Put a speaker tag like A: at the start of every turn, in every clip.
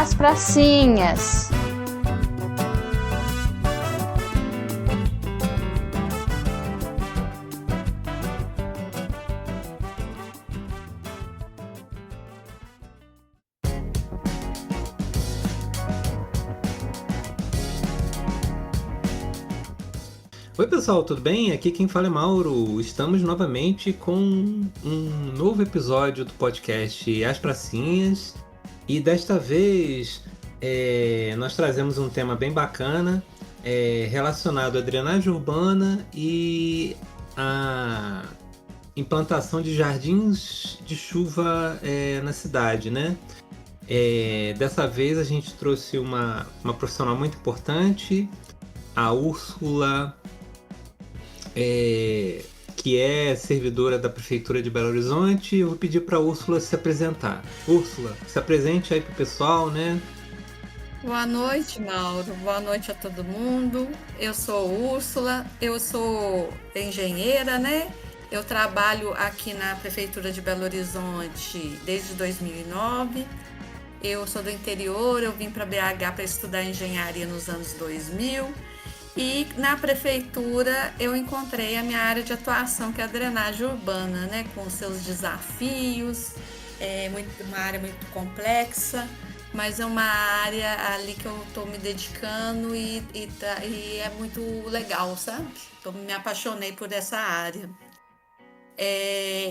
A: As pracinhas.
B: Oi pessoal, tudo bem? Aqui quem fala é Mauro. Estamos novamente com um novo episódio do podcast As Pracinhas e desta vez nós trazemos um tema bem bacana relacionado à drenagem urbana e à implantação de jardins de chuva na cidade, né? Dessa vez a gente trouxe uma profissional muito importante, a Úrsula, que é servidora da Prefeitura de Belo Horizonte. Eu vou pedir para a Úrsula se apresentar. Úrsula, se apresente aí para o pessoal, né?
C: Boa noite, Mauro. Boa noite a todo mundo. Eu sou Úrsula, eu sou engenheira, né? Eu trabalho aqui na Prefeitura de Belo Horizonte desde 2009. Eu sou do interior, eu vim para BH para estudar engenharia nos anos 2000. E na prefeitura eu encontrei a minha área de atuação, que é a drenagem urbana, né? Com seus desafios, uma área muito complexa, mas é uma área ali que eu estou me dedicando e é muito legal, sabe? Me apaixonei por essa área.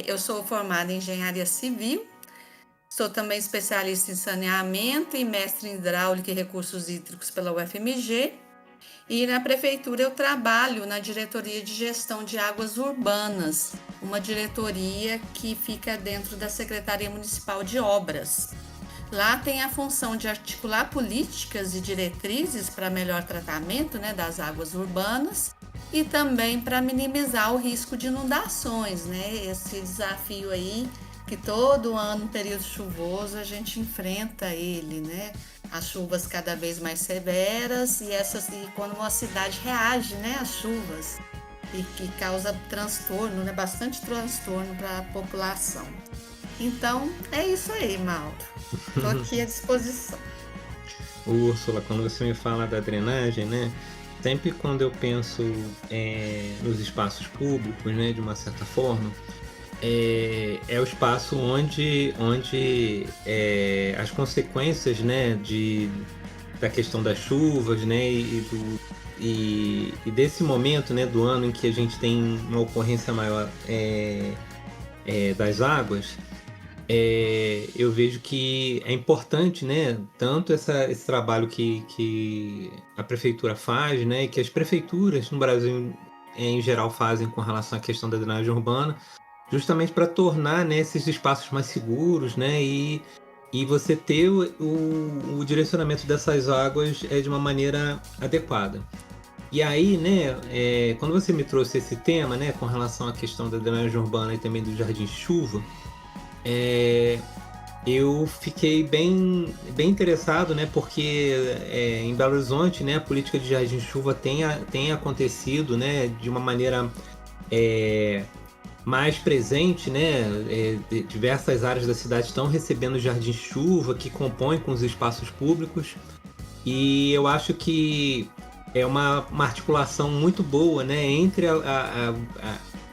C: Eu sou formada em engenharia civil, sou também especialista em saneamento e mestre em hidráulica e recursos hídricos pela UFMG. E na prefeitura eu trabalho na diretoria de gestão de águas urbanas, uma diretoria que fica dentro da Secretaria Municipal de Obras. Lá tem a função de articular políticas e diretrizes para melhor tratamento, né, das águas urbanas e também para minimizar o risco de inundações, né? Esse desafio aí que todo ano, no período chuvoso, a gente enfrenta ele, né? As chuvas cada vez mais severas e quando uma cidade reage, né, às chuvas e que causa transtorno, né, bastante transtorno para a população. Então, é isso aí, Mauro. Estou aqui à disposição.
B: Úrsula, quando você me fala da drenagem, né, sempre quando eu penso nos espaços públicos, né, de uma certa forma, é o espaço onde as consequências, né, da questão das chuvas, né, e desse momento, né, do ano em que a gente tem uma ocorrência maior das águas, eu vejo que é importante, né, tanto esse trabalho que a prefeitura faz, né, e que as prefeituras no Brasil em geral fazem com relação à questão da drenagem urbana, justamente para tornar, né, esses espaços mais seguros, né, e você ter o direcionamento dessas águas de uma maneira adequada. E aí, né, quando você me trouxe esse tema, né, com relação à questão da drenagem urbana e também do jardim de chuva, eu fiquei bem interessado, né, porque em Belo Horizonte, né, a política de jardim de chuva tem acontecido, né, de uma maneira mais presente, né? Diversas áreas da cidade estão recebendo jardins de chuva que compõem com os espaços públicos, e eu acho que é uma articulação muito boa, né, entre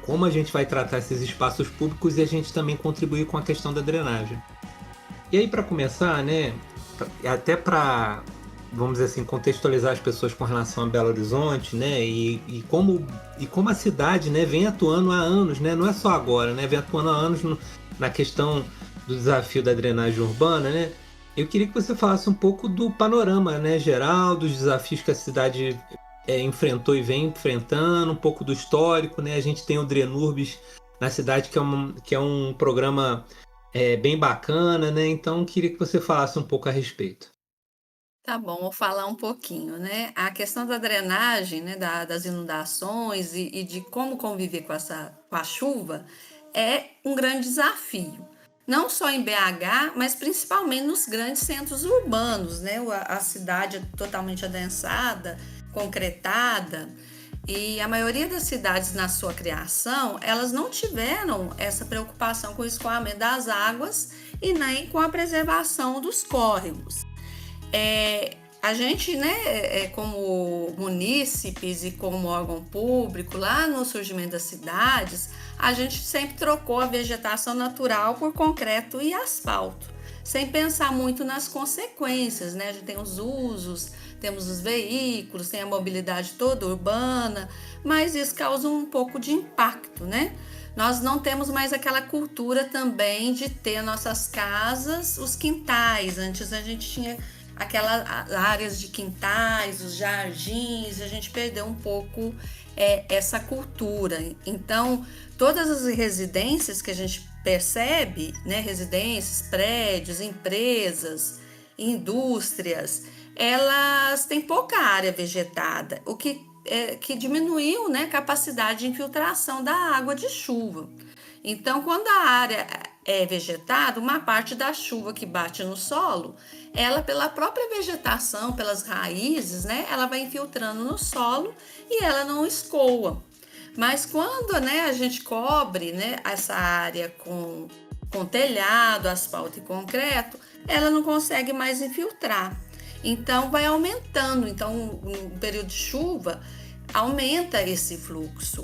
B: como a gente vai tratar esses espaços públicos e a gente também contribuir com a questão da drenagem. E aí, para começar, né, até para, vamos dizer assim, contextualizar as pessoas com relação a Belo Horizonte, né, e como a cidade, né, vem atuando há anos, né, não é só agora, né, vem atuando há anos na questão do desafio da drenagem urbana, né. Eu queria que você falasse um pouco do panorama, né, geral, dos desafios que a cidade enfrentou e vem enfrentando, um pouco do histórico, né. A gente tem o Drenurbis na cidade, que é um programa bem bacana, né. Então, queria que você falasse um pouco a respeito.
C: Tá bom, vou falar um pouquinho, né? A questão da drenagem, né, das inundações e de como conviver com a chuva é um grande desafio. Não só em BH, mas principalmente nos grandes centros urbanos, né? A cidade é totalmente adensada, concretada, e a maioria das cidades na sua criação, elas não tiveram essa preocupação com o escoamento das águas e nem com a preservação dos córregos. A gente, né, como munícipes e como órgão público, lá no surgimento das cidades, a gente sempre trocou a vegetação natural por concreto e asfalto, sem pensar muito nas consequências, né? A gente tem os usos, temos os veículos, tem a mobilidade toda urbana, mas isso causa um pouco de impacto, né? Nós não temos mais aquela cultura também de ter nossas casas, os quintais. Antes a gente tinha aquelas áreas de quintais, os jardins, a gente perdeu um pouco essa cultura. Então, todas as residências que a gente percebe, né, residências, prédios, empresas, indústrias, elas têm pouca área vegetada, o que diminuiu, né, a capacidade de infiltração da água de chuva. Então, quando a área é vegetada, uma parte da chuva que bate no solo, ela, pela própria vegetação, pelas raízes, né, ela vai infiltrando no solo e ela não escoa. Mas quando, né, a gente cobre, né, essa área com telhado, asfalto e concreto, ela não consegue mais infiltrar. Então, vai aumentando. Então, no período de chuva, aumenta esse fluxo.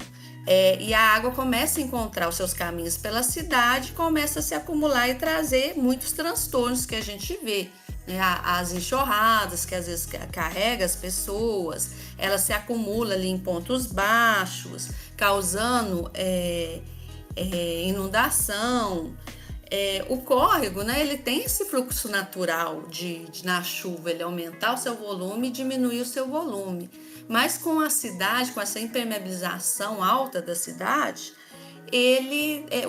C: E a água começa a encontrar os seus caminhos pela cidade, começa a se acumular e trazer muitos transtornos que a gente vê. Né? As enxurradas, que às vezes carrega as pessoas, ela se acumula ali em pontos baixos, causando inundação. O córrego, né, ele tem esse fluxo natural de na chuva ele aumentar o seu volume e diminuir o seu volume. Mas com a cidade, com essa impermeabilização alta da cidade,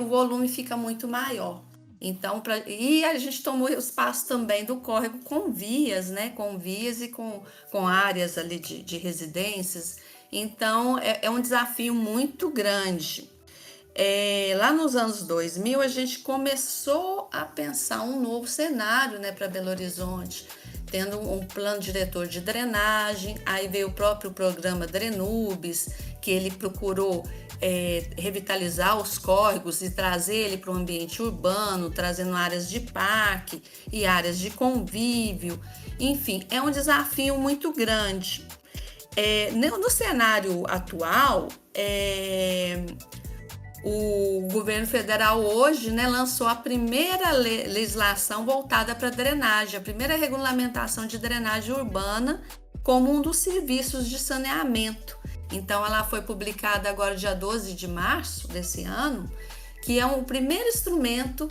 C: o volume fica muito maior. Então, e a gente tomou o espaço também do córrego com vias, né, com vias e com áreas ali de residências. Então, é um desafio muito grande. Lá nos anos 2000, a gente começou a pensar um novo cenário, né, para Belo Horizonte, tendo um plano diretor de drenagem. Aí veio o próprio programa Drenubis, que ele procurou revitalizar os córregos e trazer ele para o ambiente urbano, trazendo áreas de parque e áreas de convívio. Enfim, é um desafio muito grande. No cenário atual, o governo federal hoje, né, lançou a primeira legislação voltada para drenagem, a primeira regulamentação de drenagem urbana como um dos serviços de saneamento. Então, ela foi publicada agora dia 12 de março desse ano, que é o primeiro instrumento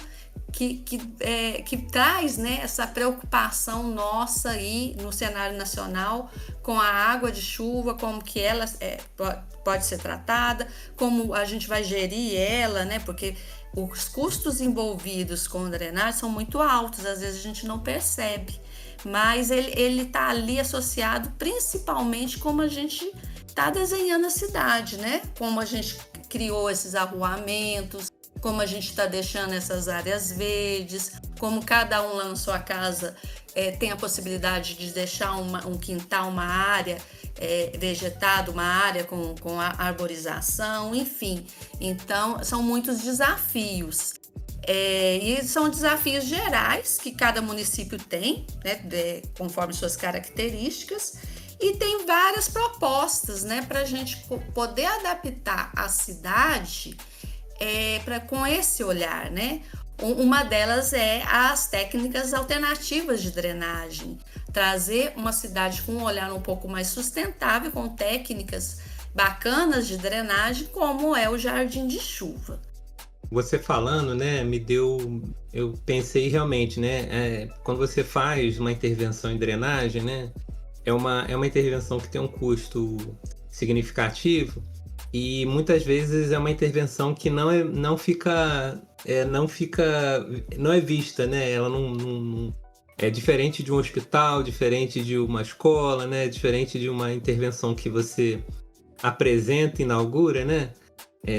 C: que traz, né, essa preocupação nossa aí no cenário nacional com a água de chuva, como que ela pode ser tratada, como a gente vai gerir ela, né, porque os custos envolvidos com drenagem são muito altos, às vezes a gente não percebe, mas ele está ali associado principalmente como a gente está desenhando a cidade, né, como a gente criou esses arruamentos, como a gente está deixando essas áreas verdes, como cada um lá na sua casa tem a possibilidade de deixar um quintal, uma área vegetada, uma área com arborização, enfim. Então, são muitos desafios. E são desafios gerais que cada município tem, né, conforme suas características, e tem várias propostas, né, para a gente poder adaptar a cidade com esse olhar, né? Uma delas é as técnicas alternativas de drenagem, trazer uma cidade com um olhar um pouco mais sustentável, com técnicas bacanas de drenagem, como é o jardim de chuva.
B: Você falando, né, eu pensei realmente, né, quando você faz uma intervenção em drenagem, né, é uma intervenção que tem um custo significativo. E muitas vezes é uma intervenção que não é vista, né? Ela não é diferente de um hospital, diferente de uma escola, né? Diferente de uma intervenção que você apresenta, inaugura, né?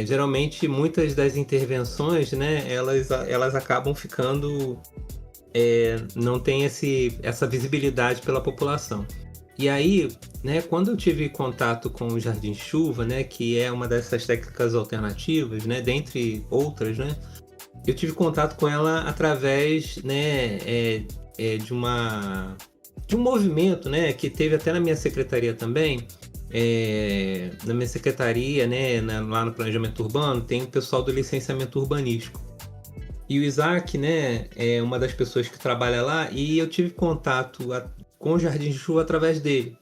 B: Geralmente muitas das intervenções, né? Elas acabam ficando, não tem essa visibilidade pela população. E aí, né, quando eu tive contato com o Jardim Chuva, né, que é uma dessas técnicas alternativas, né, dentre outras, né, eu tive contato com ela através, né, de de um movimento, né, que teve até na minha secretaria também. Na minha secretaria, né, lá no planejamento urbano, tem o pessoal do licenciamento urbanístico. E o Isaac, né, é uma das pessoas que trabalha lá, e eu tive contato com o Jardim de Chuva através dele,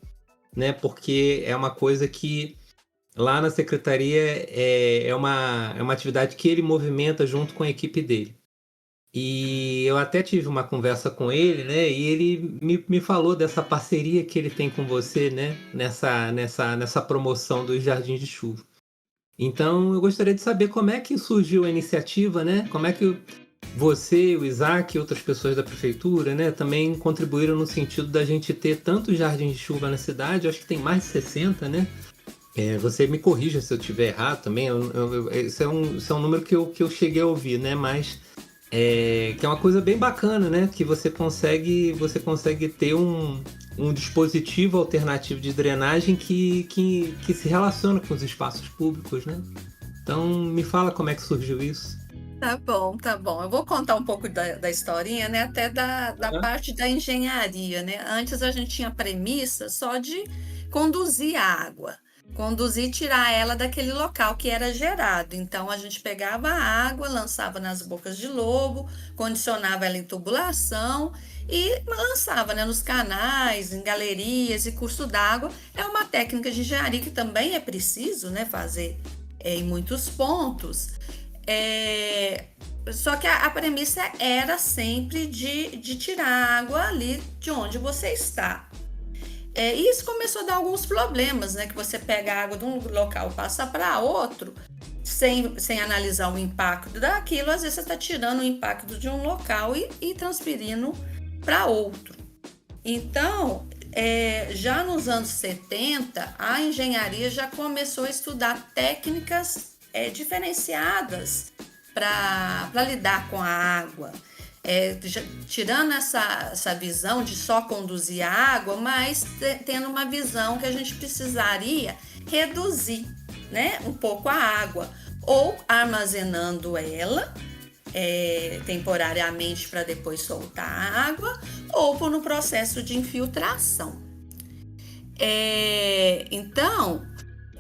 B: né, porque é uma coisa que lá na secretaria é uma atividade que ele movimenta junto com a equipe dele. E eu até tive uma conversa com ele, né? E ele me falou dessa parceria que ele tem com você, né? Nessa promoção dos Jardins de Chuva. Então, eu gostaria de saber como é que surgiu a iniciativa, né? Como é que você, o Isaac e outras pessoas da prefeitura, né? Também contribuíram no sentido da gente ter tantos jardins de chuva na cidade. Eu acho que tem mais de 60, né? Você me corrija se eu estiver errado também. Esse é um número que eu cheguei a ouvir, né? Mas que é uma coisa bem bacana, né? Que você consegue ter um dispositivo alternativo de drenagem que se relaciona com os espaços públicos, né? Então, me fala como é que surgiu isso.
C: Tá bom, tá bom. Eu vou contar um pouco da historinha, né? Até da parte da engenharia, né? Antes a gente tinha a premissa só de conduzir a água. Conduzir e tirar ela daquele local que era gerado. Então, a gente pegava a água, lançava nas bocas de lobo, condicionava ela em tubulação e lançava, né, nos canais, em galerias e curso d'água. É uma técnica de engenharia que também é preciso, né, fazer em muitos pontos. Só que a premissa era sempre de tirar a água ali de onde você está. E isso começou a dar alguns problemas, né? Que você pega a água de um local e passa para outro, sem analisar o impacto daquilo. Às vezes você está tirando o impacto de um local e transferindo para outro. Então, já nos anos 70, a engenharia já começou a estudar técnicas diferenciadas para lidar com a água. Tirando essa visão de só conduzir a água, mas tendo uma visão que a gente precisaria reduzir, né, um pouco a água, ou armazenando ela temporariamente para depois soltar a água, ou no processo de infiltração. Então,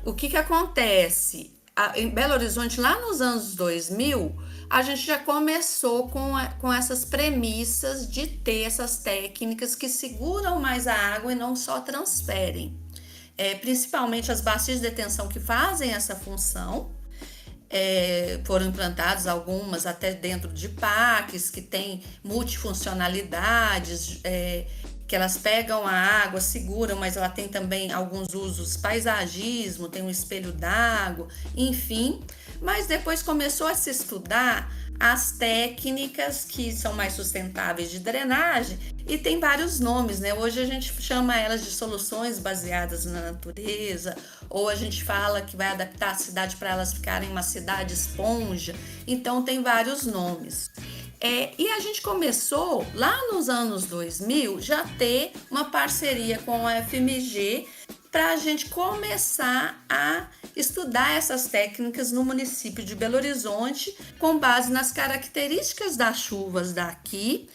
C: o que acontece? Em Belo Horizonte, lá nos anos 2000, a gente já começou com essas premissas de ter essas técnicas que seguram mais a água e não só transferem. Principalmente as bacias de detenção que fazem essa função. Foram implantadas algumas até dentro de parques que têm multifuncionalidades, que elas pegam a água, seguram, mas ela tem também alguns usos paisagismo, tem um espelho d'água, enfim. Mas depois começou a se estudar as técnicas que são mais sustentáveis de drenagem e tem vários nomes, né? Hoje a gente chama elas de soluções baseadas na natureza, ou a gente fala que vai adaptar a cidade para elas ficarem uma cidade esponja. Então tem vários nomes. E a gente começou lá nos anos 2000 já ter uma parceria com a FMG para a gente começar a estudar essas técnicas no município de Belo Horizonte, com base nas características das chuvas daqui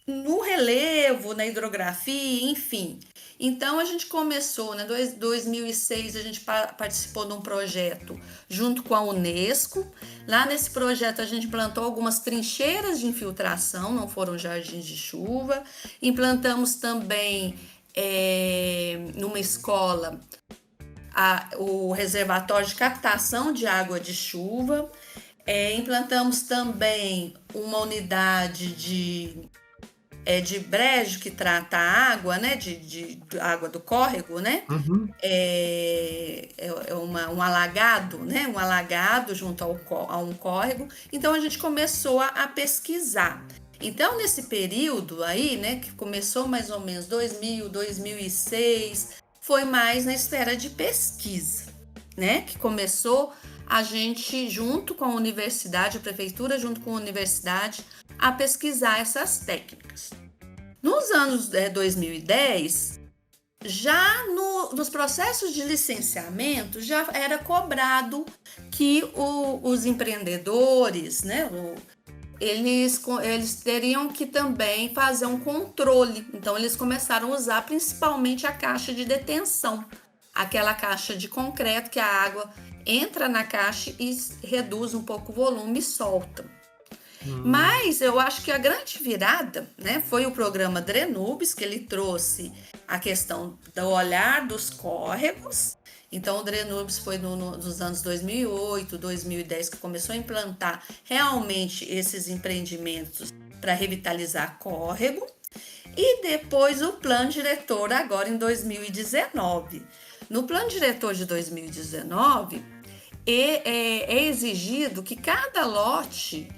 C: no relevo, na hidrografia, enfim. Então, a gente começou, né, em 2006, a gente participou de um projeto junto com a Unesco. Lá nesse projeto, a gente implantou algumas trincheiras de infiltração, não foram jardins de chuva. Implantamos também, numa escola, o reservatório de captação de água de chuva. Implantamos também uma unidade de brejo que trata a água, né, de água do córrego, né?
B: Uhum.
C: Um alagado, né? Um alagado junto a um córrego. Então a gente começou a pesquisar. Então nesse período aí, né, que começou mais ou menos 2000, 2006, foi mais na esfera de pesquisa, né? Que começou a gente, junto com a universidade, a prefeitura, junto com a universidade, a pesquisar essas técnicas. Nos anos 2010, já nos processos de licenciamento, já era cobrado que os empreendedores, né, eles teriam que também fazer um controle. Então, eles começaram a usar principalmente a caixa de detenção, aquela caixa de concreto que a água entra na caixa e reduz um pouco o volume e solta. Mas eu acho que a grande virada, né, foi o programa Drenubes, que ele trouxe a questão do olhar dos córregos. Então, o Drenubes foi nos anos 2008, 2010, que começou a implantar realmente esses empreendimentos para revitalizar córrego. E depois o plano diretor, agora em 2019. No plano diretor de 2019, é exigido que cada lote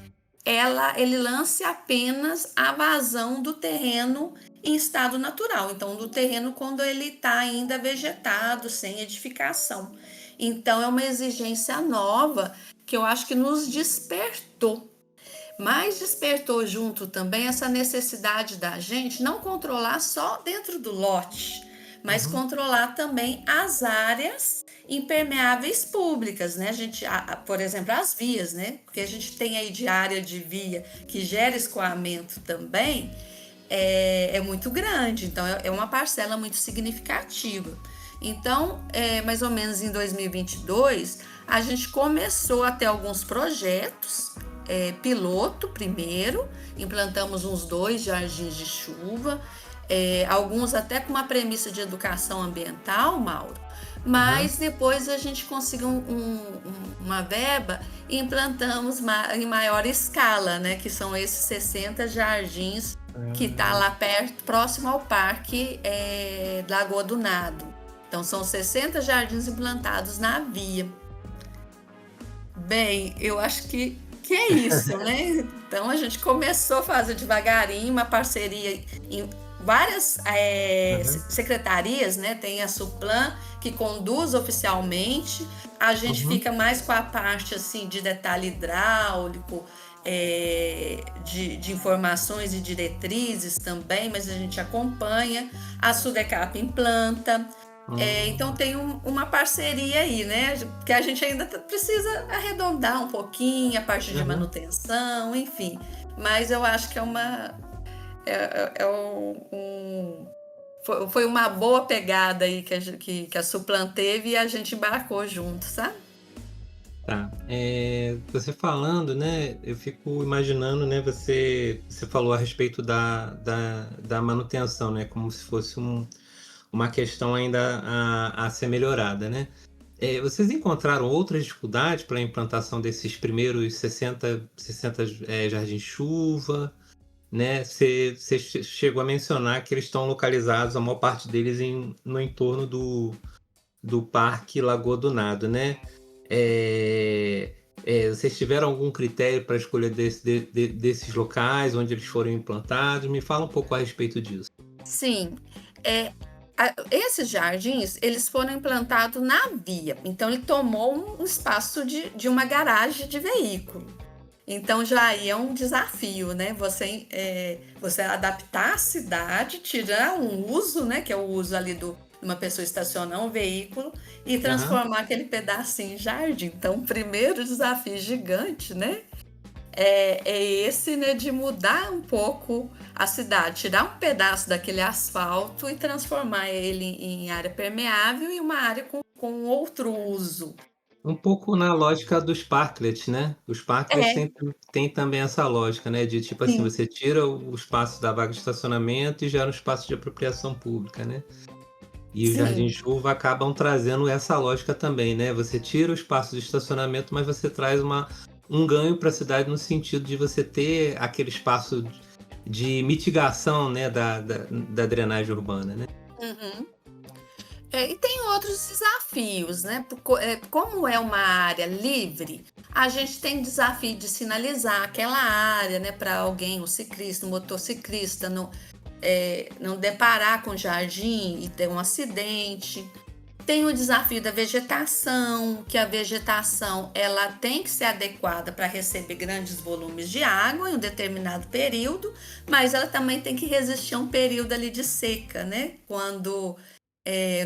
C: ele lance apenas a vazão do terreno em estado natural. Então, do terreno quando ele está ainda vegetado, sem edificação. Então, é uma exigência nova que eu acho que nos despertou. Mas despertou junto também essa necessidade da gente não controlar só dentro do lote, mas controlar também as áreas impermeáveis públicas, né? Por exemplo, as vias, né? Porque a gente tem aí de área de via que gera escoamento também, é muito grande, então é uma parcela muito significativa. Então, mais ou menos em 2022, a gente começou a ter alguns projetos, piloto primeiro, implantamos uns 2 jardins de chuva, alguns até com uma premissa de educação ambiental, Mauro, mas depois a gente conseguiu uma verba e implantamos em maior escala, né, que são esses 60 jardins que está lá perto, próximo ao Parque Lagoa do Nado. Então são 60 jardins implantados na via. Bem, eu acho que é isso, né? Então a gente começou a fazer devagarinho uma parceria em várias secretarias, né? Tem a Suplan, que conduz oficialmente, a gente fica mais com a parte assim, de detalhe hidráulico, de informações e diretrizes também, mas a gente acompanha, a Sudecap implanta. Então tem uma parceria aí, né? Que a gente ainda precisa arredondar um pouquinho a parte de manutenção, enfim. Mas eu acho que foi uma boa pegada aí que a Suplan teve e a gente embarcou junto, sabe?
B: Tá. Você falando, né? Eu fico imaginando, né? Você falou a respeito da manutenção, né? Como se fosse uma questão ainda a ser melhorada, né? Vocês encontraram outras dificuldades para a implantação desses primeiros 60 jardins-chuva, né? Você chegou a mencionar que eles estão localizados, a maior parte deles, no entorno do Parque Lagoa do Nado, né? Vocês tiveram algum critério para a escolha desses locais, onde eles foram implantados? Me fala um pouco a respeito disso.
C: Sim, esses jardins, eles foram implantados na via, então ele tomou um espaço de uma garagem de veículo. Então já aí é um desafio, né? Você adaptar a cidade, tirar um uso, né? Que é o uso ali de uma pessoa estacionar um veículo e transformar aquele pedacinho em jardim. Então, o primeiro desafio gigante, né? É esse, né, de mudar um pouco a cidade, tirar um pedaço daquele asfalto e transformar ele em área permeável e uma área com outro uso.
B: Um pouco na lógica dos parklets, né? Os parklets têm também essa lógica, né? De tipo assim,
C: Sim.
B: você tira o espaço da vaga de estacionamento e gera um espaço de apropriação pública, né? E os jardins de chuva acabam trazendo essa lógica também, né? Você tira o espaço de estacionamento, mas você traz um ganho para a cidade no sentido de você ter aquele espaço de mitigação, né, da drenagem urbana, né?
C: E tem outros desafios, né? Como é uma área livre, a gente tem desafio de sinalizar aquela área, né, para alguém, um ciclista, um motociclista, não deparar com o jardim e ter um acidente. Tem o desafio da vegetação, que a vegetação ela tem que ser adequada para receber grandes volumes de água em um determinado período, mas ela também tem que resistir a um período ali de seca, né? Quando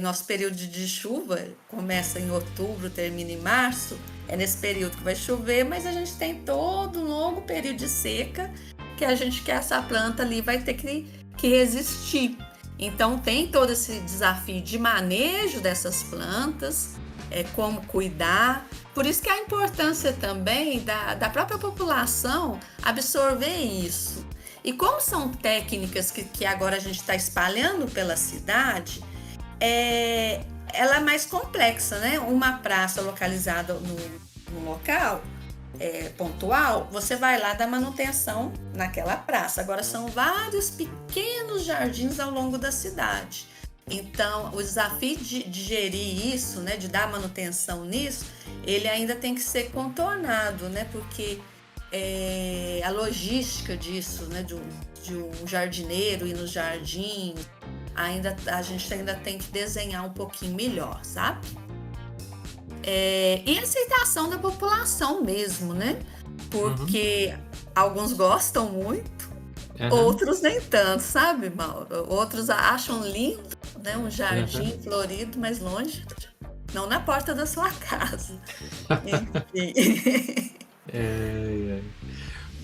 C: nosso período de chuva começa em outubro, termina em março, é nesse período que vai chover, mas a gente tem todo um longo período de seca que a gente quer essa planta ali vai ter que resistir. Então tem todo esse desafio de manejo dessas plantas, como cuidar. Por isso que a importância também da própria população absorver isso. E como são técnicas que agora a gente está espalhando pela cidade, ela é mais complexa, né? Uma praça localizada no local pontual, você vai lá dar manutenção naquela praça. Agora são vários pequenos jardins ao longo da cidade. Então, o desafio de gerir isso, né, de dar manutenção nisso, ele ainda tem que ser contornado, né? Porque a logística disso, né, de um jardineiro ir nos jardins, a gente ainda tem que desenhar um pouquinho melhor, sabe? E aceitação da população mesmo, né? Porque alguns gostam muito, outros nem tanto, sabe, Mauro? Outros acham lindo, né? Um jardim florido, mas longe, não na porta da sua casa. Enfim.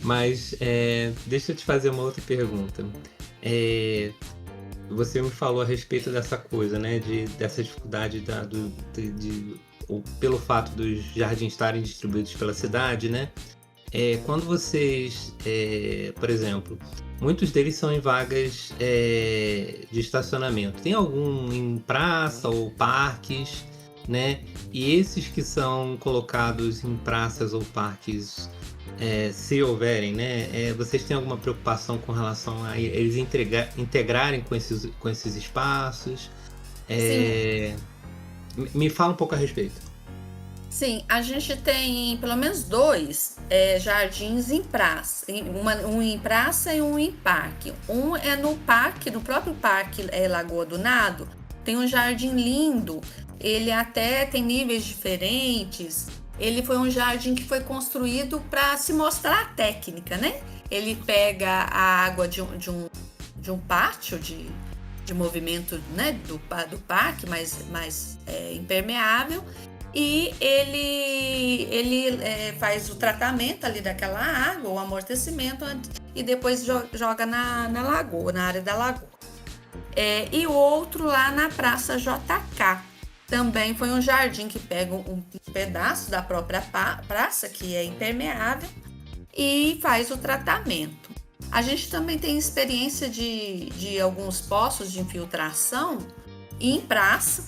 B: Mas deixa eu te fazer uma outra pergunta. Você me falou a respeito dessa coisa, né? Dessa dificuldade pelo fato dos jardins estarem distribuídos pela cidade, né? Quando vocês, por exemplo, muitos deles são em vagas de estacionamento. Tem algum em praça ou parques, né? E esses que são colocados em praças ou parques, se houverem, né? Vocês têm alguma preocupação com relação a eles integrarem com esses espaços? Me fala um pouco a respeito.
C: Sim, a gente tem pelo menos 2 jardins em praça. Um em praça e um em parque. Um é no parque, no próprio parque Lagoa do Nado. Tem um jardim lindo. Ele até tem níveis diferentes. Ele foi um jardim que foi construído para se mostrar a técnica, né? Ele pega a água de um pátio de movimento, né, do parque, mais impermeável, e ele faz o tratamento ali daquela água, o amortecimento, e depois joga na lagoa, na área da lagoa. E o outro lá na Praça JK. Também foi um jardim que pega um pedaço da própria praça, que é impermeável, e faz o tratamento. A gente também tem experiência de alguns poços de infiltração em praça,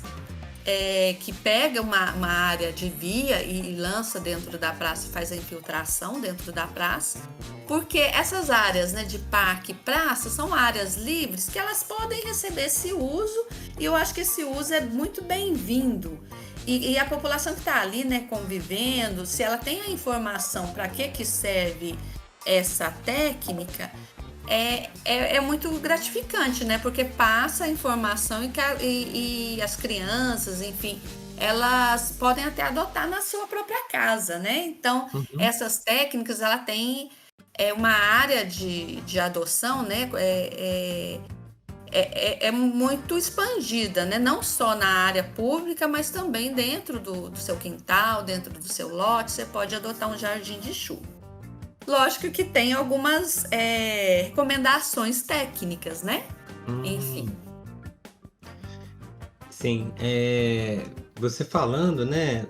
C: que pega uma área de via e lança dentro da praça e faz a infiltração dentro da praça. Porque essas áreas, né, de parque e praça são áreas livres que elas podem receber esse uso, e eu acho que esse uso é muito bem-vindo. E a população que está ali, né, convivendo, se ela tem a informação para que serve essa técnica, é muito gratificante, né? Porque passa a informação e as crianças, enfim, elas podem até adotar na sua própria casa, né? Então, essas técnicas, ela tem uma área de adoção, né? É muito expandida, né? Não só na área pública, mas também dentro do seu quintal, dentro do seu lote, você pode adotar um jardim de chuva. Lógico que tem algumas recomendações técnicas, né? Enfim.
B: Sim, você falando, né,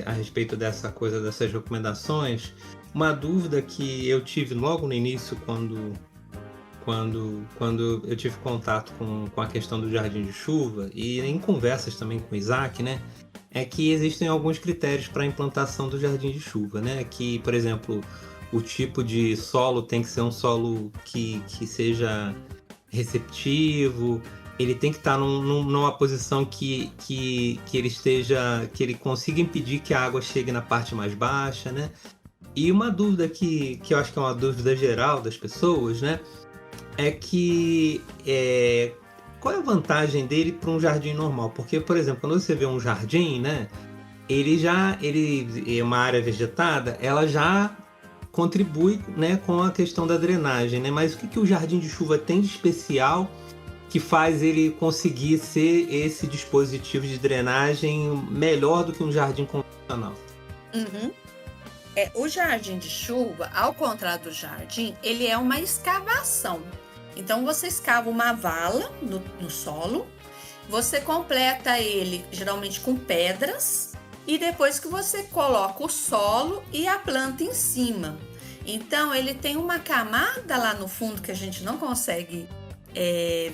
B: a respeito dessa coisa, dessas recomendações, uma dúvida que eu tive logo no início, quando eu tive contato com a questão do jardim de chuva, e em conversas também com o Isaac, né, é que existem alguns critérios para a implantação do jardim de chuva, né, que, por exemplo, o tipo de solo tem que ser um solo que seja receptivo, ele tem que estar numa posição que ele consiga impedir que a água chegue na parte mais baixa, né? E uma dúvida que eu acho que é uma dúvida geral das pessoas, né? É que qual é a vantagem dele para um jardim normal? Porque, por exemplo, quando você vê um jardim, né? Ele é uma área vegetada, ela já contribui, né, com a questão da drenagem, né? Mas o que o jardim de chuva tem de especial que faz ele conseguir ser esse dispositivo de drenagem melhor do que um jardim convencional?
C: Uhum. O jardim de chuva, ao contrário do jardim, ele é uma escavação. Então, você escava uma vala no solo, você completa ele geralmente com pedras e depois que você coloca o solo e a planta em cima. Então, ele tem uma camada lá no fundo que a gente não consegue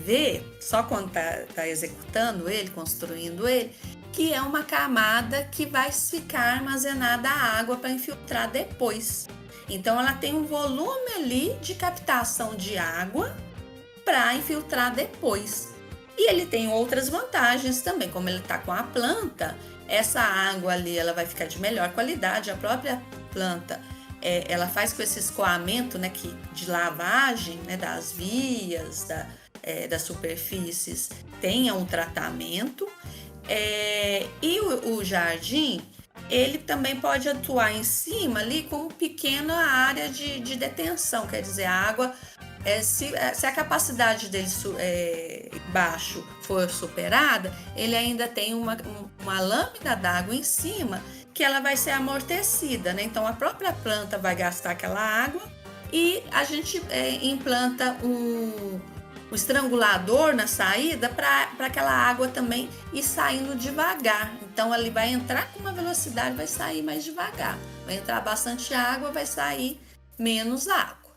C: ver, só quando tá executando ele, construindo ele, que é uma camada que vai ficar armazenada a água para infiltrar depois. Então, ela tem um volume ali de captação de água para infiltrar depois. E ele tem outras vantagens também, como ele está com a planta, essa água ali ela vai ficar de melhor qualidade, a própria planta ela faz com esse escoamento, né, de lavagem, né, das vias, das superfícies, tenha um tratamento. E o jardim, ele também pode atuar em cima ali com uma pequena área de detenção, quer dizer, a água, se a capacidade dele baixo for superada, ele ainda tem uma lâmina d'água em cima que ela vai ser amortecida, né? Então a própria planta vai gastar aquela água e a gente implanta um estrangulador na saída para aquela água também ir saindo devagar. Então ele vai entrar com uma velocidade, vai sair mais devagar. Vai entrar bastante água, vai sair menos água.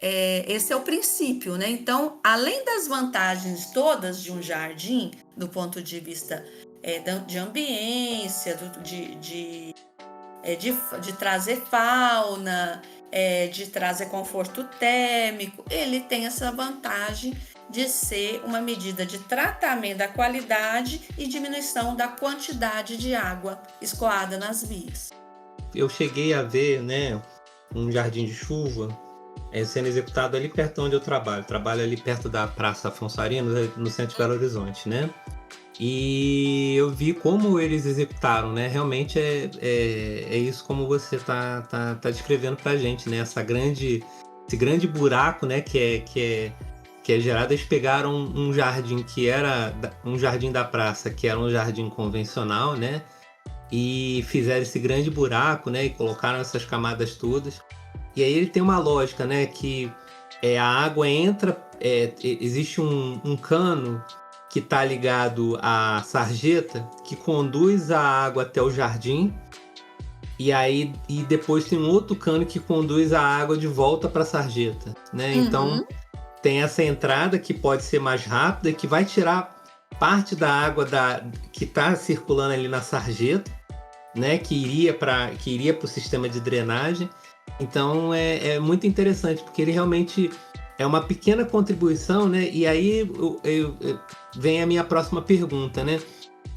C: Esse é o princípio, né? Então, além das vantagens todas de um jardim, do ponto de vista de ambiência, de trazer fauna, de trazer conforto térmico, ele tem essa vantagem de ser uma medida de tratamento da qualidade e diminuição da quantidade de água escoada nas vias.
B: Eu cheguei a ver, né, um jardim de chuva sendo executado ali perto onde eu trabalho. Trabalho ali perto da Praça Afonso Arinos, no centro de Belo Horizonte, né? E eu vi como eles executaram, né? Realmente é isso como você tá descrevendo pra gente, né? Esse grande buraco, né? Que é gerado. Eles pegaram um jardim que era um jardim da praça, que era um jardim convencional, né? E fizeram esse grande buraco, né? E colocaram essas camadas todas. E aí ele tem uma lógica, né? Que a água entra, existe um cano que está ligado à sarjeta, que conduz a água até o jardim, e depois tem um outro cano que conduz a água de volta para a sarjeta, né?
C: Uhum.
B: Então tem essa entrada que pode ser mais rápida, que vai tirar parte da água que está circulando ali na sarjeta, né? Que iria para o sistema de drenagem. Então é muito interessante, porque ele realmente é uma pequena contribuição, né? E aí vem a minha próxima pergunta, né?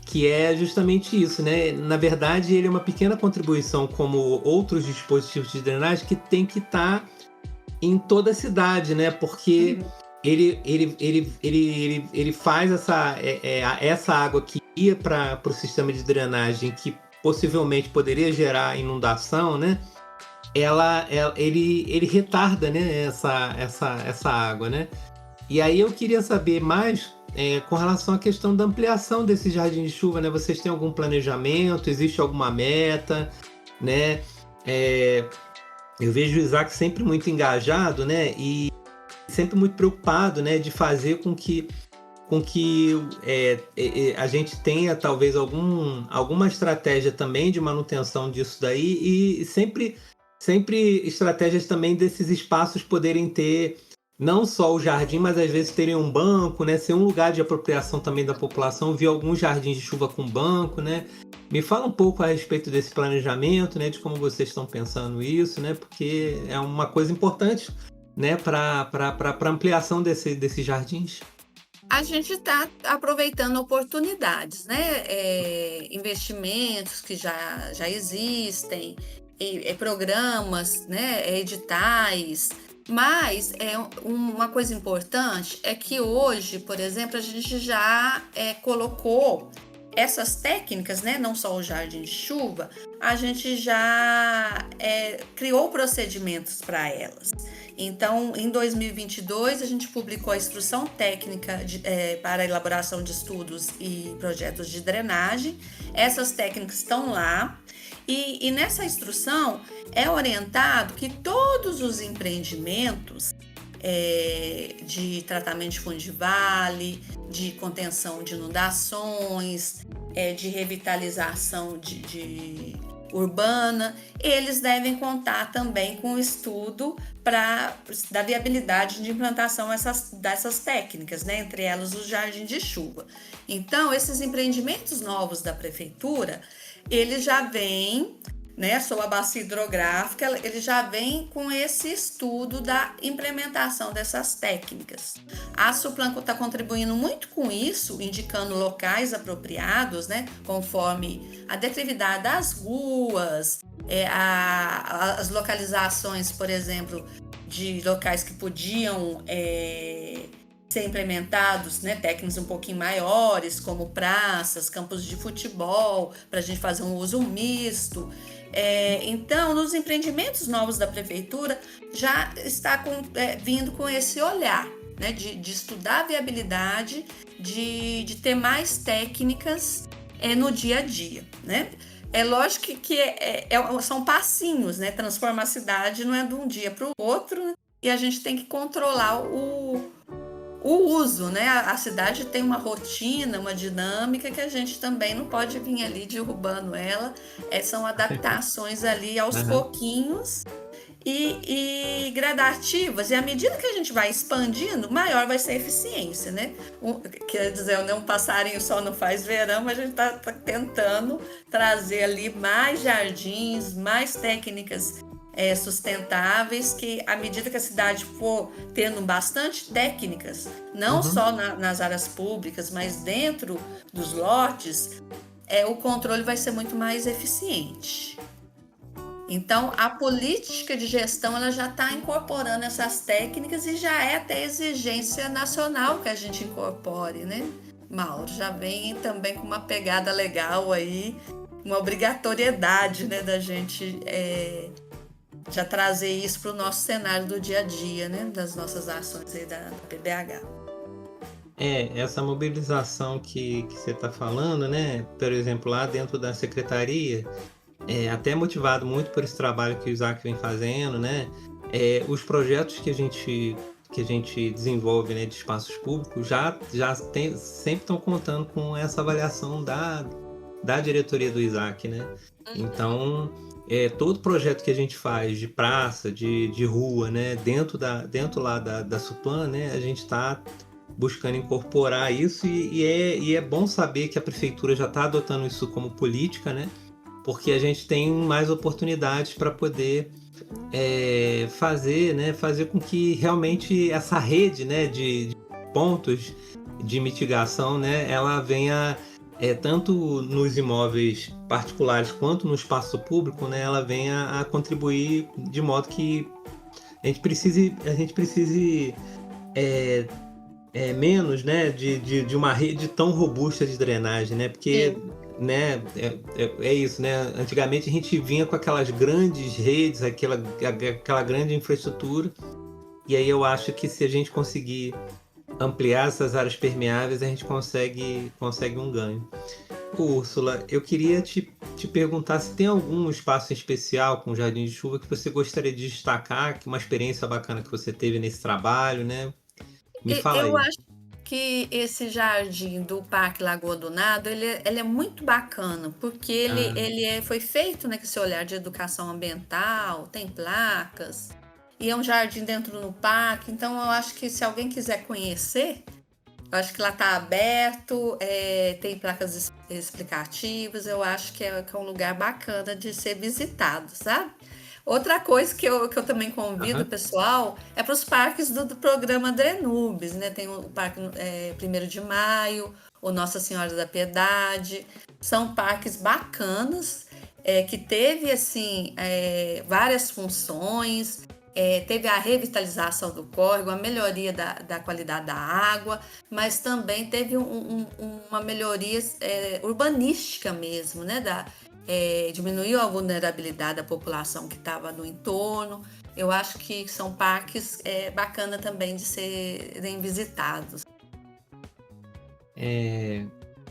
B: Que é justamente isso, né? Na verdade, ele é uma pequena contribuição, como outros dispositivos de drenagem, que tem que estar em toda a cidade, né? Porque ele faz essa água que ia para o sistema de drenagem, que possivelmente poderia gerar inundação, né? Ele retarda, né, essa água, né? E aí eu queria saber mais com relação à questão da ampliação desse jardim de chuva, né? Vocês têm algum planejamento? Existe alguma meta, né? Eu vejo o Isaac sempre muito engajado, né? E sempre muito preocupado, né? De fazer com que a gente tenha talvez alguma estratégia também de manutenção disso daí e sempre estratégias também desses espaços poderem ter não só o jardim, mas às vezes terem um banco, né? Ser um lugar de apropriação também da população. Vi alguns jardins de chuva com banco, né? Me fala um pouco a respeito desse planejamento, né? De como vocês estão pensando isso, né? Porque é uma coisa importante, né? Para ampliação desses jardins.
C: A gente está aproveitando oportunidades, né? Investimentos que já existem, programas, né? Editais. Mas uma coisa importante é que hoje, por exemplo, a gente já colocou essas técnicas, né? Não só o jardim de chuva, a gente já criou procedimentos para elas. Então, em 2022, a gente publicou a instrução técnica para a elaboração de estudos e projetos de drenagem. Essas técnicas estão lá. E nessa instrução é orientado que todos os empreendimentos de tratamento de fundo de vale, de contenção de inundações, de revitalização urbana, eles devem contar também com o estudo da viabilidade de implantação dessas técnicas, né? Entre elas o jardim de chuva. Então, esses empreendimentos novos da prefeitura, eles já vêm, né, sob a bacia hidrográfica, ele já vem com esse estudo da implementação dessas técnicas. A Suplan está contribuindo muito com isso, indicando locais apropriados, né, conforme a declividade das ruas, as localizações, por exemplo, de locais que podiam ser implementados, né, técnicas um pouquinho maiores, como praças, campos de futebol, para a gente fazer um uso misto. Então, nos empreendimentos novos da prefeitura, já está vindo com esse olhar, né, de estudar a viabilidade, de ter mais técnicas no dia a dia, né? É lógico que são passinhos, né? Transformar a cidade não é de um dia para o outro, né? E a gente tem que controlar o uso, né? A cidade tem uma rotina, uma dinâmica que a gente também não pode vir ali derrubando ela. São adaptações ali aos pouquinhos e gradativas. E à medida que a gente vai expandindo, maior vai ser a eficiência, né? Quer dizer, um passarinho só não faz verão, mas a gente está tentando trazer ali mais jardins, mais técnicas sustentáveis, que à medida que a cidade for tendo bastante técnicas, não só nas áreas públicas, mas dentro dos lotes, o controle vai ser muito mais eficiente. Então, a política de gestão ela já está incorporando essas técnicas e já é até exigência nacional que a gente incorpore, né, Mauro? Já vem também com uma pegada legal aí, uma obrigatoriedade, né, da gente já trazer isso para o nosso cenário do dia a dia, né, das nossas ações aí da PBH.
B: Essa mobilização que você está falando, né, por exemplo, lá dentro da secretaria, até motivado muito por esse trabalho que o Isaac vem fazendo, né, os projetos que a gente desenvolve, né, de espaços públicos sempre estão contando com essa avaliação da diretoria do Isaac, né? Então, todo projeto que a gente faz de praça, de rua, né, dentro lá da Suplan, né, a gente está buscando incorporar isso e é bom saber que a prefeitura já está adotando isso como política, né, porque a gente tem mais oportunidades para poder fazer com que realmente essa rede, né, de pontos de mitigação, né, ela venha tanto nos imóveis particulares quanto no espaço público, né, ela venha a contribuir de modo que a gente precise menos, né, de uma rede tão robusta de drenagem, né, porque né, é isso, né, antigamente a gente vinha com aquelas grandes redes, aquela grande infraestrutura, e aí eu acho que se a gente conseguir ampliar essas áreas permeáveis, a gente consegue um ganho. Úrsula, eu queria te perguntar se tem algum espaço especial com o Jardim de Chuva que você gostaria de destacar, que uma experiência bacana que você teve nesse trabalho, né? Me fala
C: Eu
B: aí.
C: acho que esse jardim do Parque Lagoa do Nado, ele é muito bacana, porque ele foi feito, né, com esse olhar de educação ambiental, tem placas, e é um jardim dentro do parque, então eu acho que se alguém quiser conhecer, eu acho que lá está aberto, tem placas explicativas, eu acho que é um lugar bacana de ser visitado, sabe? Outra coisa que eu também convido o pessoal é para os parques do programa Drenubes, né? Tem o Parque 1º de Maio, o Nossa Senhora da Piedade, são parques bacanas, que teve assim, várias funções, teve a revitalização do córrego, a melhoria da qualidade da água, mas também teve uma melhoria urbanística mesmo, né? Diminuiu a vulnerabilidade da população que estava no entorno. Eu acho que são parques bacana também de serem visitados.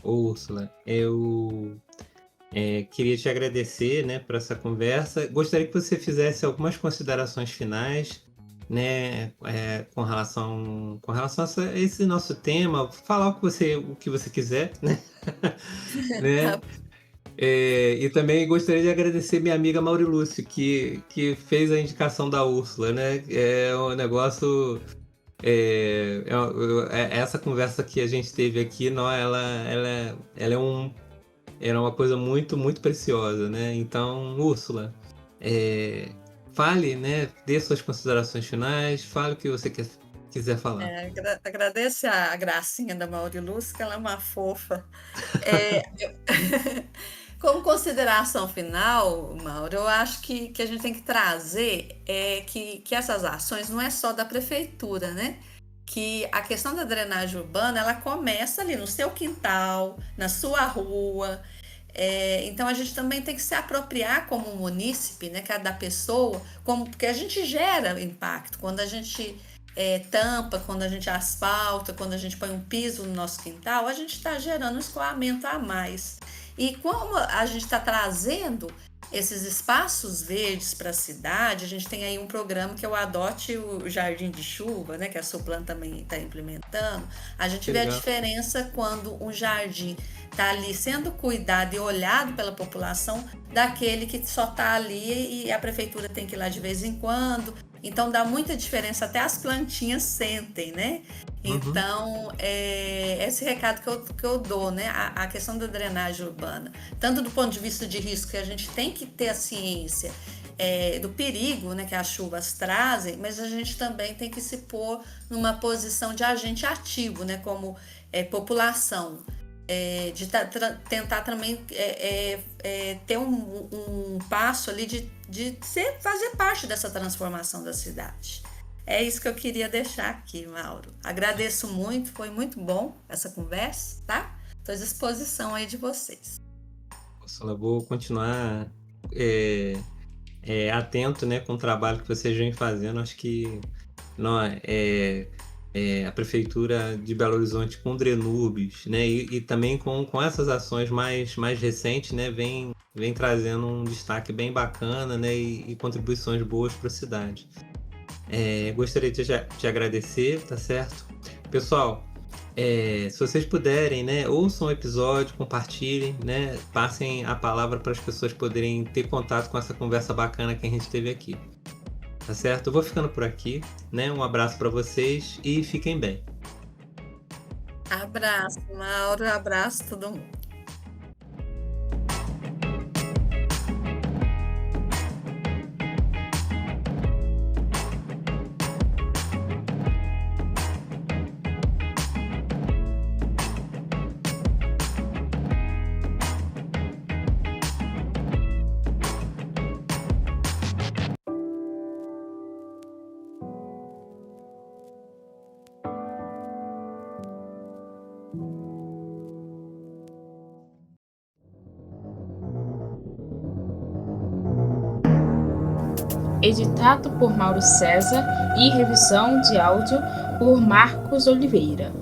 B: Úrsula, eu Queria te agradecer, né, por essa conversa. Gostaria que você fizesse algumas considerações finais, né, com relação a esse nosso tema. Falar o que você quiser, né? Né?
C: Tá.
B: E também gostaria de agradecer minha amiga Maurilúcio, que fez a indicação da Úrsula, né? É um negócio. Essa conversa que a gente teve aqui, não, ela era uma coisa muito, muito preciosa, né? Então, Úrsula, fale, né? Dê suas considerações finais, fale o que você quiser falar.
C: Agradeço a gracinha da Mauriluz, que ela é uma fofa. É, eu- Como consideração final, Mauro, eu acho que a gente tem que trazer que essas ações não é só da prefeitura, né? Que a questão da drenagem urbana, ela começa ali no seu quintal, na sua rua. Então a gente também tem que se apropriar como munícipe, né? Cada pessoa, porque a gente gera impacto. Quando a gente tampa, quando a gente asfalta, quando a gente põe um piso no nosso quintal, a gente está gerando um escoamento a mais. E como a gente está trazendo esses espaços verdes para a cidade, a gente tem aí um programa que é o Adote o Jardim de Chuva, né, que a Suplan também está implementando. A gente vê a
B: Legal.
C: diferença quando um jardim está ali sendo cuidado e olhado pela população, daquele que só está ali e a prefeitura tem que ir lá de vez em quando. Então dá muita diferença, até as plantinhas sentem, né?
B: Uhum.
C: Então, esse recado que eu dou, né? A questão da drenagem urbana, tanto do ponto de vista de risco, que a gente tem que ter a ciência do perigo, né, que as chuvas trazem, mas a gente também tem que se pôr numa posição de agente ativo, né, como população. De tentar também ter um passo ali de fazer parte dessa transformação da cidade. É isso que eu queria deixar aqui, Mauro. Agradeço muito, foi muito bom essa conversa, tá? Estou à disposição aí de vocês.
B: Úrsula, vou continuar atento, né, com o trabalho que vocês vêm fazendo. Acho que não, a Prefeitura de Belo Horizonte com o Drenubis, né, e também com essas ações mais recentes, né, vem trazendo um destaque bem bacana, né, e contribuições boas para a cidade. Gostaria de te agradecer, tá certo? Pessoal, se vocês puderem, né, ouçam o episódio, compartilhem, né, passem a palavra para as pessoas poderem ter contato com essa conversa bacana que a gente teve aqui. Tá certo? Eu vou ficando por aqui, né? Um abraço para vocês e fiquem bem.
C: Abraço, Mauro, abraço todo mundo.
D: Editado por Mauro César e revisão de áudio por Marcos Oliveira.